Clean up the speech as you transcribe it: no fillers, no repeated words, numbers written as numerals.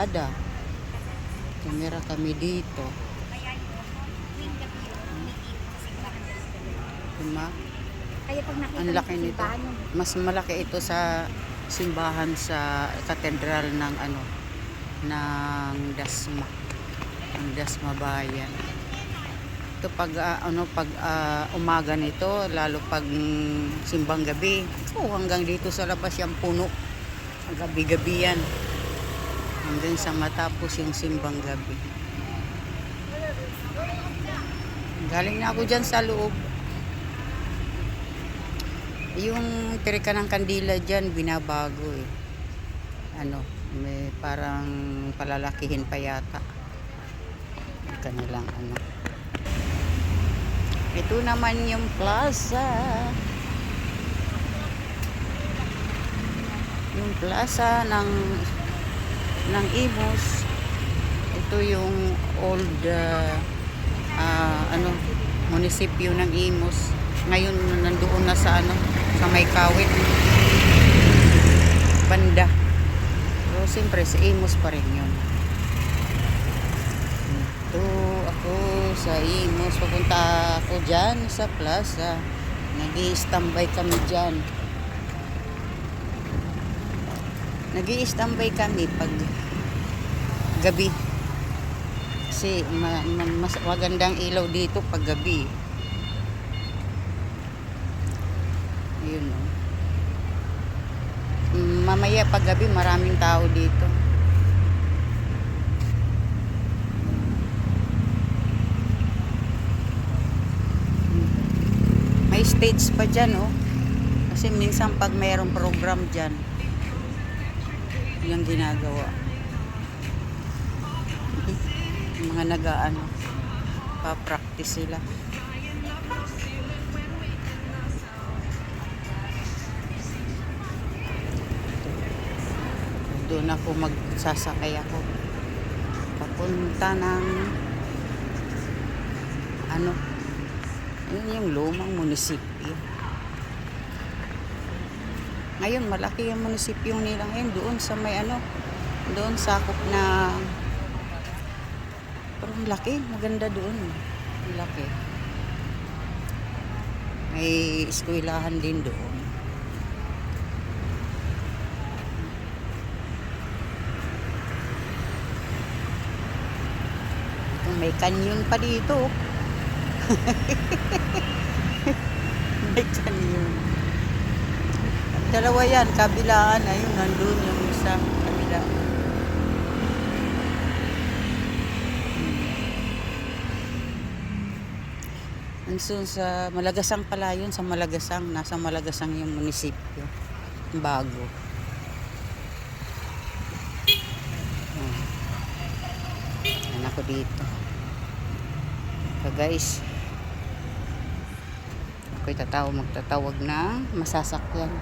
Ada. Tumira kami dito. Diba? Kaya pag nakita Ang mo laki sa nito. simbahan, Mas malaki ito sa simbahan sa katedral ng ng Dasma. Ang Dasma Bayan. Ito pag umaga nito, lalo pag simbang gabi. Hanggang dito sa labas yung puno. Gabi-gabi yan. Hanggang sa matapos yung simbang gabi. Galing na ako dyan sa loob. Yung tirika ng kandila dyan, binabago eh. May parang palalakihin pa yata. Kanilang Ito naman yung plaza. Yung plaza ng Imus. Ito yung old munisipyo ng Imus. Ngayon nandoon na sa sa may Kawit banda. Pero siyempre sa Imus pa rin yun. Ito ako sa Imus. Pupunta ako dyan sa plaza. Nag-i-standby kami dyan. Nag-i-standby kami pag gabi. Kasi mas magandang ilaw dito pag gabi. Ayun o. Mamaya pag gabi maraming tao dito. May stage pa dyan o. Kasi minsan pag mayroong program dyan, yung ginagawa. Yung mga pa-practice sila. Doon ako magsasakay ako. Papunta ng yun yung lumang munisipyo. Ngayon malaki yung munisipyo nila ngayon doon sa may doon sakop na, pero ang laki, maganda doon. Ang laki. May eskwelahan din doon. May canyon pa dito. May canyon. Dalawa yan, kabilaan. Ayun, nandun yung isa, kabila. Nandun sa Malagasang pala yun, sa Malagasang. Nasa Malagasang yung munisipyo. Bago. Yan ako dito. So guys, ako'y magtatawag na masasakyan.